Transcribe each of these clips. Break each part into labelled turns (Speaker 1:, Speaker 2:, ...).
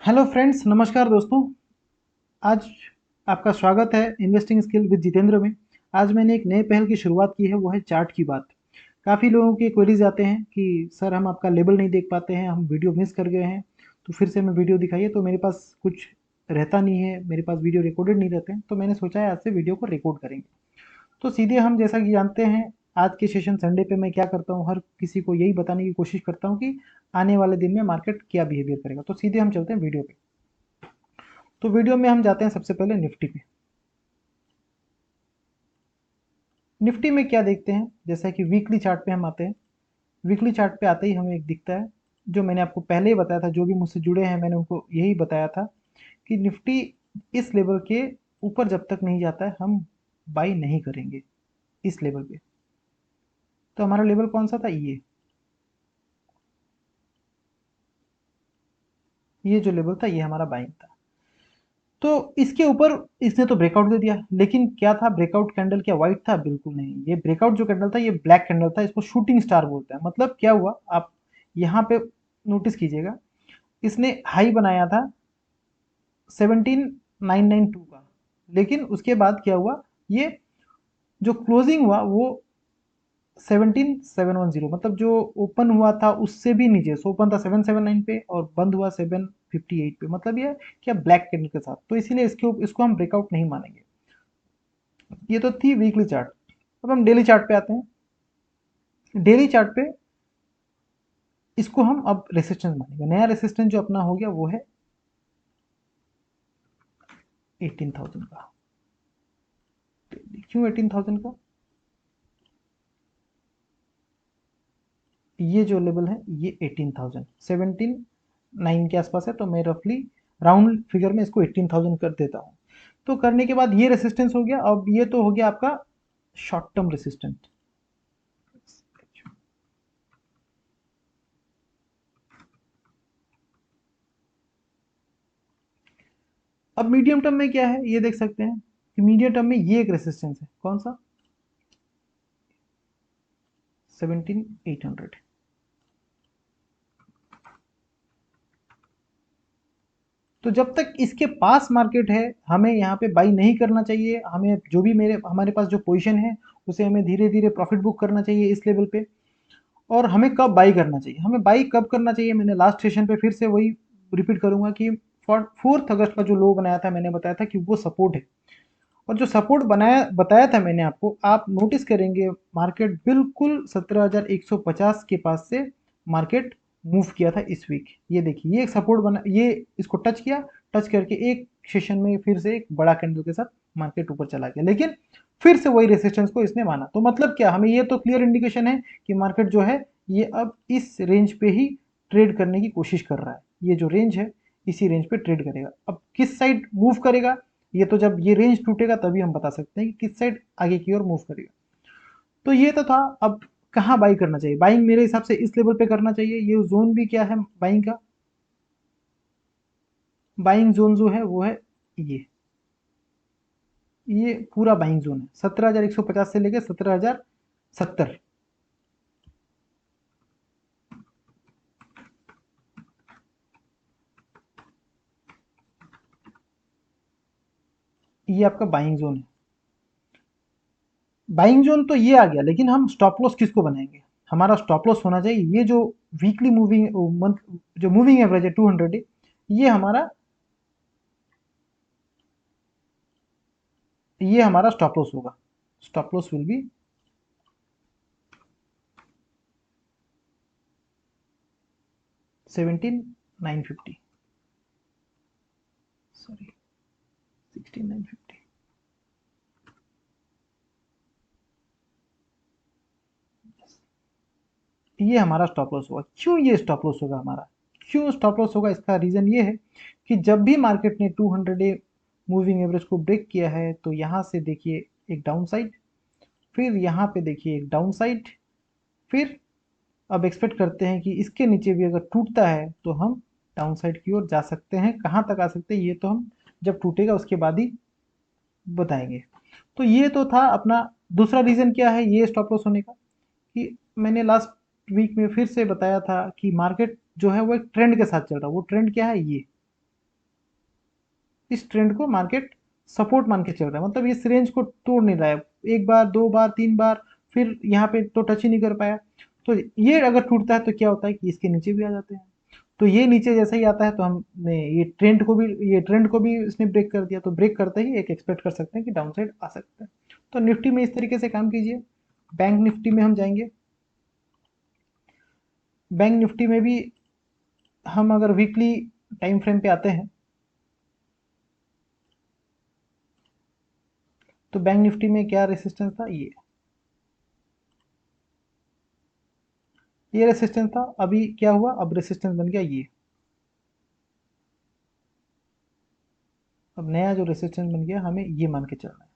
Speaker 1: Hello friends, नमस्कार दोस्तों। आज आपका स्वागत है इन्वेस्टिंग स्किल विद जितेंद्र में। आज मैंने एक नए पहल की शुरुआत की है, वो है चार्ट की बात। काफ़ी लोगों के क्वेरीज आते हैं कि सर हम आपका लेबल नहीं देख पाते हैं, हम वीडियो मिस कर गए हैं, तो फिर से हमें वीडियो दिखाइए। तो मेरे पास कुछ रहता नहीं है, मेरे पास वीडियो रिकॉर्डेड नहीं रहते हैं, तो मैंने सोचा है आज से वीडियो को रिकॉर्ड करेंगे। तो सीधे हम जैसा कि जानते हैं, आज के सेशन संडे पे मैं क्या करता हूँ, हर किसी को यही बताने की कोशिश करता हूँ कि आने वाले दिन में मार्केट क्या बिहेवियर करेगा। तो सीधे हम चलते हैं वीडियो पे। तो वीडियो में हम जाते हैं सबसे पहले निफ्टी पे। निफ्टी में क्या देखते हैं, जैसा कि वीकली चार्ट पे हम आते हैं। वीकली चार्ट पे आते ही हमें एक दिखता है, जो मैंने आपको पहले ही बताया था, जो भी मुझसे जुड़े हैं मैंने उनको यही बताया था कि निफ्टी इस लेवल के ऊपर जब तक नहीं जाता है हम बाई नहीं करेंगे इस लेवल पे। तो हमारा लेवल कौन सा था, ये जो लेवल था ये हमारा बाइंग था। तो इसके ऊपर इसने तो ब्रेकआउट दे दिया, लेकिन क्या था, ब्रेकआउट कैंडल क्या वाइट था? बिल्कुल नहीं। ये ब्रेकआउट जो कैंडल था ये ब्लैक कैंडल था, इसको शूटिंग स्टार बोलते हैं। मतलब क्या हुआ, आप यहाँ पे नोटिस कीजिएगा, इसने हाई बनाया था 17992 का, लेकिन उसके बाद क्या हुआ, ये जो क्लोजिंग हुआ वो 17710, मतलब जो ओपन हुआ था उससे भी नीचे। सो ओपन था 779 पे और बंद हुआ 758 पे, मतलब ये क्या ब्लैक कैंडल के साथ। तो इसीलिए इसको हम ब्रेकआउट नहीं मानेंगे। ये तो थी वीकली चार्ट। अब हम डेली चार्ट पे आते हैं। डेली चार्ट पे इसको हम अब रेसिस्टेंस मानेंगे। नया रेसिस्टेंस जो अपना हो गया वो है 18,000 का। क्यों 18,000 का? ये जो लेवल है ये 18,000 17,900 के आसपास है, तो मैं रफली राउंड फिगर में इसको 18,000 कर देता हूँ। तो करने के बाद ये रेसिस्टेंस हो गया। अब ये तो हो गया आपका शॉर्ट टर्म रेसिस्टेंट। अब मीडियम टर्म में क्या है, ये देख सकते हैं कि मीडियम टर्म में ये एक रेसिस्टेंस है। कौन सा? 17,800। तो जब तक इसके पास मार्केट है हमें यहाँ पे बाई नहीं करना चाहिए। हमें जो भी हमारे पास जो पोजीशन है उसे हमें धीरे धीरे प्रॉफिट बुक करना चाहिए इस लेवल पे। और हमें कब बाई करना चाहिए, हमें बाई कब करना चाहिए, मैंने लास्ट सेशन पे फिर से वही रिपीट करूंगा कि 4 अगस्त का जो लो बनाया था, मैंने बताया था कि वो सपोर्ट है। और जो सपोर्ट बनाया बताया था मैंने आपको, आप नोटिस करेंगे मार्केट बिल्कुल 17,150 के पास से मार्केट मूव किया था इस वीक। ये देखिए, ये एक सपोर्ट बना, ये इसको टच किया, टच करके एक सेशन में फिर से एक बड़ा कैंडल के साथ मार्केट ऊपर चला गया, लेकिन फिर से वही रेसिस्टेंस को इसने माना। तो मतलब क्या, हमें ये तो क्लियर इंडिकेशन है कि मार्केट जो है ये अब इस रेंज पे ही ट्रेड करने की कोशिश कर रहा है। ये जो रेंज है इसी रेंज पे ट्रेड करेगा। अब किस साइड मूव करेगा, ये तो जब ये रेंज टूटेगा तभी हम बता सकते हैं कि किस साइड आगे की ओर मूव करेगा। तो ये तो था। अब कहाँ बाई करना चाहिए? बाइंग मेरे हिसाब से इस लेवल पे करना चाहिए। ये जोन भी क्या है बाइंग का? बाइंग जोन जो है वो है ये ये पूरा बाइंग जोन है 17,150 से लेकर 17,070। ये आपका बाइंग जोन है। बाइंग जोन तो ये आ गया, लेकिन हम स्टॉप लॉस किसको बनाएंगे? हमारा स्टॉप लॉस होना चाहिए ये जो वीकली मूविंग मंथ, जो मूविंग एवरेज है 200, ये हमारा स्टॉप लॉस होगा। Stop loss will be 17,950, sorry 16,950। ये हमारा स्टॉप लॉस होगा। क्यों ये स्टॉप लॉस होगा हमारा? क्यों स्टॉप लॉस होगा? इसका रीज़न ये है कि जब भी मार्केट ने 200 डे मूविंग एवरेज को ब्रेक किया है, तो यहाँ से देखिए एक डाउन साइड, फिर यहाँ पे देखिए एक डाउन साइड, फिर अब एक्सपेक्ट करते हैं कि इसके नीचे भी अगर टूटता है तो हम डाउन साइड की ओर जा सकते हैं। कहाँ तक आ सकते हैं ये तो हम जब टूटेगा उसके बाद ही बताएंगे। तो ये तो था अपना। दूसरा रीज़न क्या है ये स्टॉप लॉस होने का, कि मैंने लास्ट वीक में फिर से बताया था कि मार्केट जो है वो एक ट्रेंड के साथ चल रहा है। वो ट्रेंड क्या है? ये इस ट्रेंड को मार्केट सपोर्ट मान के चल रहा है, मतलब इस रेंज को तोड़ नहीं रहा है, एक बार, दो बार, तीन बार, फिर यहाँ पे तो टच ही नहीं कर पाया। तो ये अगर टूटता है तो क्या होता है कि इसके नीचे भी आ जाते हैं। तो ये नीचे जैसे ही आता है तो हमने ये ट्रेंड को भी इसने ब्रेक कर दिया, तो ब्रेक करते ही एक एक्सपेक्ट कर सकते हैं कि डाउन साइड आ सकता है। तो निफ्टी में इस तरीके से काम कीजिए। बैंक निफ्टी में हम जाएंगे। बैंक निफ्टी में भी हम अगर वीकली टाइम फ्रेम पे आते हैं तो बैंक निफ्टी में क्या रेसिस्टेंस था, ये रेसिस्टेंस था। अभी क्या हुआ, अब रेसिस्टेंस बन गया ये। अब नया जो रेसिस्टेंस बन गया हमें ये मान के चलना है,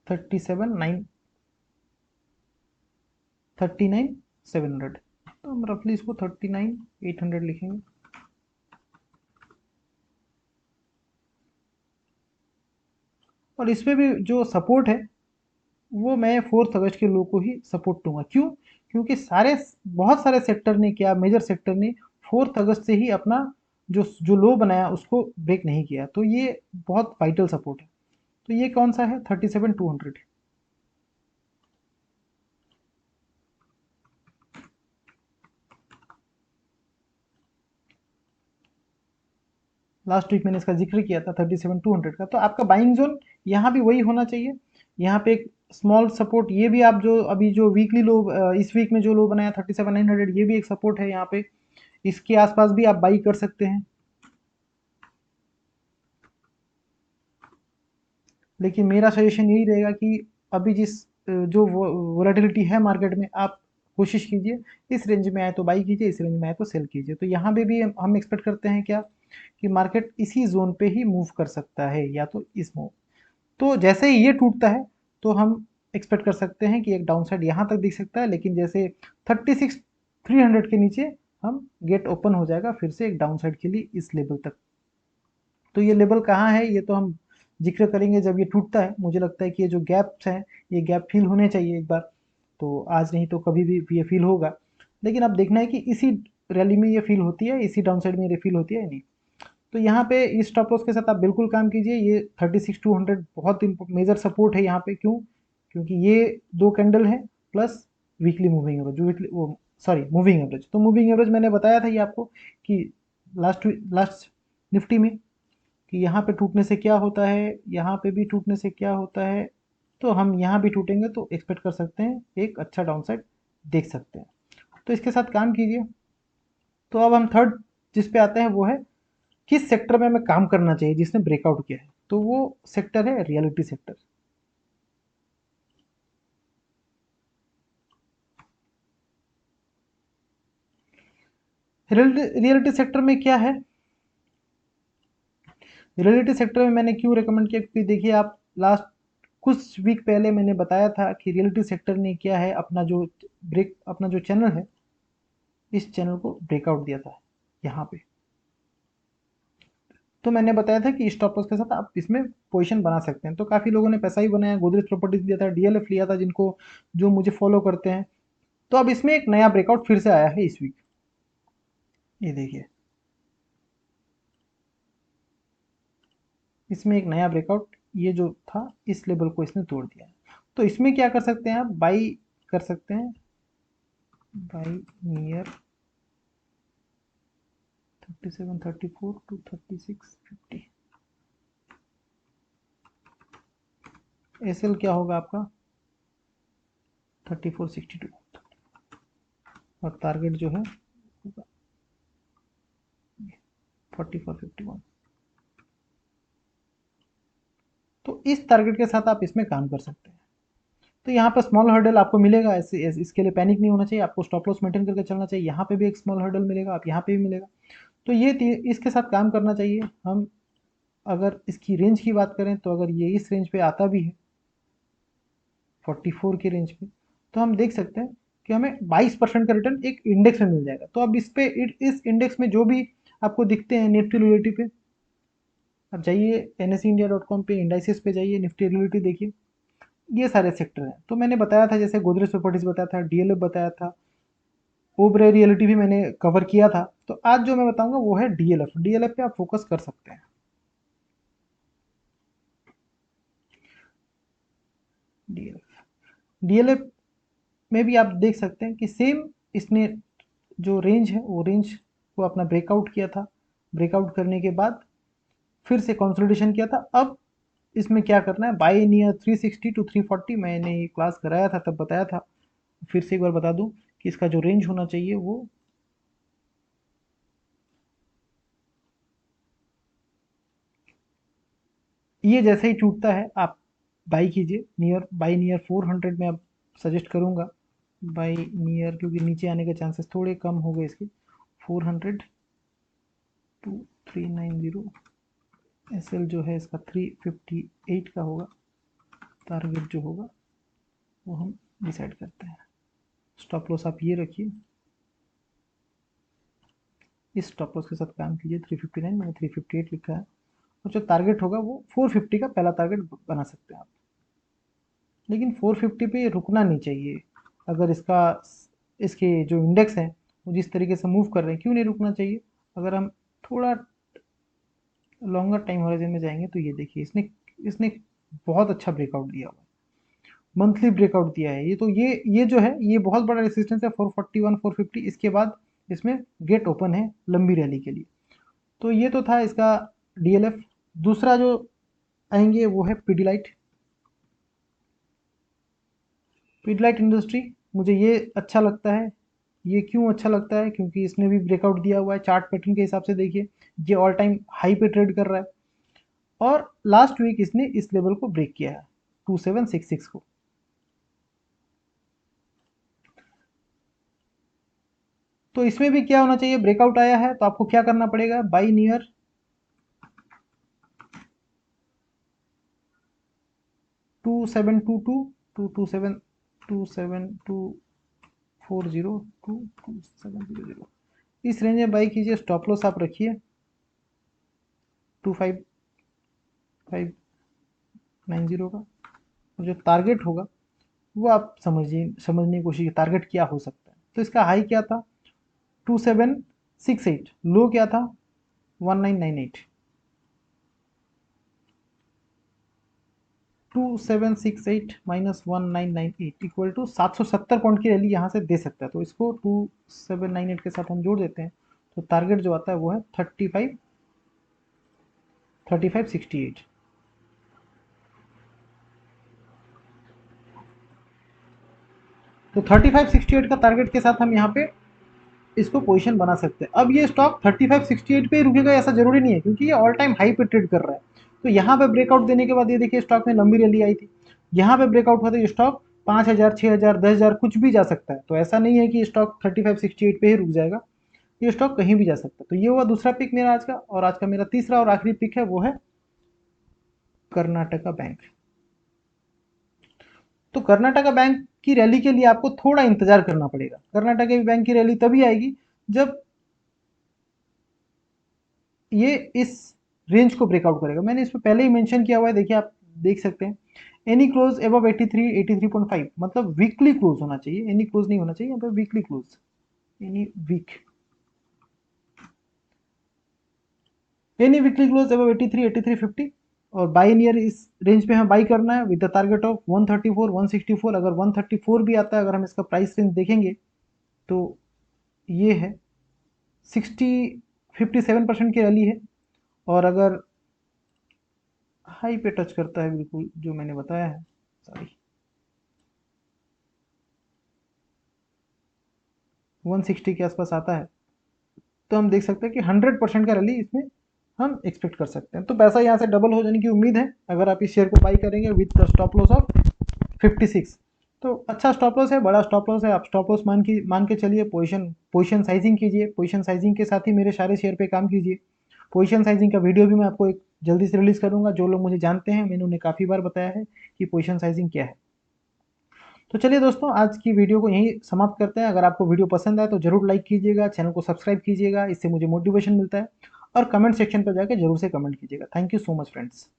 Speaker 1: 37,900, 39,700। तो हम रफली इसको 39,800 लिखेंगे। और इसमें भी जो सपोर्ट है वो मैं 4th अगस्त के लो को ही सपोर्ट दूंगा। क्यों? क्योंकि बहुत सारे सेक्टर ने क्या, मेजर सेक्टर ने 4th अगस्त से ही अपना जो जो लो बनाया उसको ब्रेक नहीं किया, तो ये बहुत वाइटल सपोर्ट है। तो ये कौन सा है, 37,200। लास्ट वीक मैंने इसका जिक्र किया था 37,200 का। तो आपका बाइंग जोन यहाँ भी वही होना चाहिए। यहाँ पे एक स्मॉल सपोर्ट, ये भी आप जो अभी जो वीकली लो, इस वीक में जो लो बनाया 37,900, ये भी एक सपोर्ट है यहाँ पे। इसके आसपास भी आप बाई कर सकते हैं। लेकिन मेरा सजेशन यही रहेगा कि अभी जो वोलेटिलिटी है मार्केट में, आप कोशिश कीजिए इस रेंज में आए तो बाई कीजिए, इस रेंज में आए तो सेल कीजिए। तो यहाँ पे भी हम एक्सपेक्ट करते हैं क्या, कि मार्केट इसी जोन पे ही मूव कर सकता है, या तो इस मूव। तो जैसे ही ये टूटता है तो हम एक्सपेक्ट कर सकते हैं कि एक डाउन साइड यहाँ तक दिख सकता है, लेकिन जैसे 36,300 के नीचे हम गेट ओपन हो जाएगा फिर से एक डाउन साइड के लिए इस लेवल तक। तो ये लेवल कहाँ है ये तो हम जिक्र करेंगे जब ये टूटता है। मुझे लगता है कि ये जो गैप्स हैं ये गैप फिल होने चाहिए एक बार, तो आज नहीं तो कभी भी ये फील होगा। लेकिन अब देखना है कि इसी रैली में ये फील होती है, इसी डाउन साइड में ये फील होती है या नहीं। तो यहाँ पे इस स्टॉप लॉस के साथ आप बिल्कुल काम कीजिए। ये 36,200 बहुत मेजर सपोर्ट है यहाँ पे। क्यों? क्योंकि ये दो कैंडल है प्लस वीकली मूविंग एवरेज, जो वीकली वो सॉरी मूविंग एवरेज। तो मूविंग एवरेज मैंने बताया था ये आपको कि लास्ट निफ्टी में, कि यहाँ पे टूटने से क्या होता है, यहाँ पे भी टूटने से क्या होता है। तो हम यहाँ भी टूटेंगे तो एक्सपेक्ट कर सकते हैं एक अच्छा डाउन साइड देख सकते हैं। तो इसके साथ काम कीजिए। तो अब हम थर्ड जिस पे आते हैं वो है किस सेक्टर में हमें काम करना चाहिए जिसने ब्रेकआउट किया है। तो वो सेक्टर है रियलिटी सेक्टर। रियलिटी सेक्टर में क्या है, रियलिटी सेक्टर में मैंने क्यों रिकमेंड किया, क्योंकि देखिए आप लास्ट कुछ वीक पहले मैंने बताया था कि रियलिटी सेक्टर ने क्या है, अपना जो चैनल है, इस चैनल को ब्रेकआउट दिया था यहाँ पे। तो मैंने बताया था कि स्टॉप लॉस के साथ आप इसमें पोजीशन बना सकते हैं। तो काफ़ी लोगों ने पैसा ही बनाया, गोदरेज प्रॉपर्टीज लिया था, डीएलएफ लिया था, जिनको जो मुझे फॉलो करते हैं। तो अब इसमें एक नया ब्रेकआउट फिर से आया है इस वीक। ये देखिए, इसमें एक नया ब्रेकआउट, ये जो था इस लेवल को इसने तोड़ दिया है। तो इसमें क्या कर सकते हैं, आप बाई कर सकते हैं, बाई नियर 3734 टू 3650। एसएल क्या होगा आपका 3462, और टारगेट जो है 4451। तो इस टारगेट के साथ आप इसमें काम कर सकते हैं। तो यहाँ पर स्मॉल हर्डल आपको मिलेगा, इसके लिए पैनिक नहीं होना चाहिए, आपको स्टॉप लॉस मेंटेन करके चलना चाहिए। यहाँ पे भी एक स्मॉल हर्डल मिलेगा, आप यहाँ पे भी मिलेगा। तो इसके साथ काम करना चाहिए। हम अगर इसकी रेंज की बात करें तो अगर ये इस रेंज पे आता भी है 44 के रेंज पे, तो हम देख सकते हैं कि हमें 22% का रिटर्न एक इंडेक्स में मिल जाएगा। तो अब इस इंडेक्स में जो भी आपको दिखते हैं निफ्टी रिलेटिव पे, आप जाइए NSE India.com पे इंडाइसिस पे जाइए, निफ्टी रिलेटिव देखिए, ये सारे सेक्टर हैं। तो मैंने बताया था, जैसे गोदरेज प्रॉपर्टीज बताया था, डीएलएफ बताया था, ओबरे रियलिटी भी मैंने कवर किया था। तो आज जो मैं बताऊंगा वो है डीएलएफ। डीएलएफ पे आप फोकस कर सकते हैं। डीएलएफ, डीएलएफ में भी आप देख सकते हैं कि सेम इसने जो रेंज है वो रेंज को अपना ब्रेकआउट किया था, ब्रेकआउट करने के बाद फिर से कंसोलिडेशन किया था। अब इसमें क्या करना है, बाय नियर 360 टू 340, मैंने ये क्लास कराया था तब बताया था, फिर से एक बार बता दूं कि इसका जो रेंज होना चाहिए वो ये जैसे ही टूटता है आप बाई कीजिए, बाई नियर 400 में आप सजेस्ट करूंगा बाई नियर, क्योंकि नीचे आने के चांसेस थोड़े कम हो गए इसके। 400 टू 390, एसएल जो है इसका 358 का होगा, टारगेट जो होगा वो हम डिसाइड करते हैं। स्टॉप लॉस आप ये रखिए, इस स्टॉप लॉस के साथ काम कीजिए। 359, मैंने 358 लिखा है, और जो टारगेट होगा वो 450 का पहला टारगेट बना सकते हैं आप, लेकिन 450 पे रुकना नहीं चाहिए। अगर इसके जो इंडेक्स हैं वो जिस तरीके से मूव कर रहे हैं, क्यों नहीं रुकना चाहिए। अगर हम थोड़ा लॉन्गर टाइम होराइजन में जाएंगे तो ये देखिए इसने इसने बहुत अच्छा ब्रेकआउट दिया हुआ है, मंथली ब्रेकआउट दिया है। ये तो ये जो है ये बहुत बड़ा रेसिस्टेंस है 441 450, इसके बाद इसमें गेट ओपन है लंबी रैली के लिए। तो ये तो था इसका डीएलएफ। दूसरा जो आएंगे वो है पीडीलाइट। पीडीलाइट इंडस्ट्री मुझे ये अच्छा लगता है। ये क्यों अच्छा लगता है, क्योंकि इसने भी ब्रेकआउट दिया हुआ है। चार्ट पैटर्न के हिसाब से देखिए ये ऑल टाइम हाई पे ट्रेड कर रहा है, और लास्ट वीक इसने इस लेवल को ब्रेक किया है 2766 को। तो इसमें भी क्या होना चाहिए, ब्रेकआउट आया है तो आपको क्या करना पड़ेगा, बाई नियर 2722 2740 इस रेंज में बाई कीजिए। स्टॉप लॉस आप रखिए 25590 का, और जो टारगेट होगा वो आप समझने की कोशिश, टारगेट क्या हो सकता है। तो इसका हाई क्या था 2768, लो क्या था 1998। 2768 माइनस 1998 इक्वल टू 770 पॉइंट की रैली यहाँ से दे सकता है। तो इसको 2798 के साथ हम जोड़ देते हैं, तो टारगेट जो आता है वो है 3568। तो 3568 का टारगेट के साथ हम यहाँ पे इसको पोजीशन बना सकते हैं। अब ये स्टॉक 3568 पे ही रुकेगा ऐसा जरूरी नहीं है, क्योंकि ये ऑल टाइम हाई पे ट्रेड कर रहा है। तो यहाँ पे ब्रेकआउट देने के बाद ये देखिए स्टॉक में लंबी रैली आई थी, यहाँ पे ब्रेकआउट हुआ तो ये स्टॉक 5000 6000 10000 कुछ भी जा सकता है। तो ऐसा नहीं है कि स्टॉक 3568 पे ही रुक जाएगा, ये स्टॉक कहीं भी जा सकता है। तो ये हुआ दूसरा पिक मेरा आज का, और आज का मेरा तीसरा और आखिरी पिक है वो है कर्नाटका बैंक। तो कर्नाटका बैंक की रैली के लिए आपको थोड़ा इंतजार करना पड़ेगा। कर्नाटका बैंक की रैली तभी आएगी जब ये इस रेंज को ब्रेकआउट करेगा। मैंने इसमें पहले ही मेंशन किया हुआ है, देखिए आप देख सकते हैं। एनी क्लोज एबव 83 83.5 मतलब वीकली क्लोज होना चाहिए, एनी क्लोज नहीं होना चाहिए, यहाँ पे weekly close, any weekly close above 83 83.50, और बाई नियर इस रेंज पे हमें बाई करना है विद द टारगेट ऑफ 134 164। अगर 134 भी आता है, अगर हम इसका प्राइस रेंज देखेंगे तो ये है 57% की रैली है, और अगर हाई पे टच करता है बिल्कुल जो मैंने बताया है, सॉरी 160 के आसपास आता है, तो हम देख सकते हैं कि 100% का रैली इसमें हम एक्सपेक्ट कर सकते हैं। तो पैसा यहाँ से डबल हो जाने की उम्मीद है अगर आप इस शेयर को बाई करेंगे with the stop loss of 56। तो अच्छा स्टॉप लॉस है, बड़ा स्टॉप लॉस है, आप स्टॉप लॉस मान के चलिए। पोजीशन साइजिंग कीजिए, पोजीशन साइजिंग के साथ ही मेरे सारे शेयर पे काम कीजिए। पोजीशन साइजिंग का वीडियो भी मैं आपको एक जल्दी से रिलीज करूंगा। जो लोग मुझे जानते हैं मैंने उन्हें काफ़ी बार बताया है कि पोजीशन साइजिंग क्या है। तो चलिए दोस्तों, आज की वीडियो को यहीं समाप्त करते हैं। अगर आपको वीडियो पसंद आए तो जरूर लाइक कीजिएगा, चैनल को सब्सक्राइब कीजिएगा, इससे मुझे मोटिवेशन मिलता है, और कमेंट सेक्शन पर जाकर जरूर से कमेंट कीजिएगा। Thank you so much friends.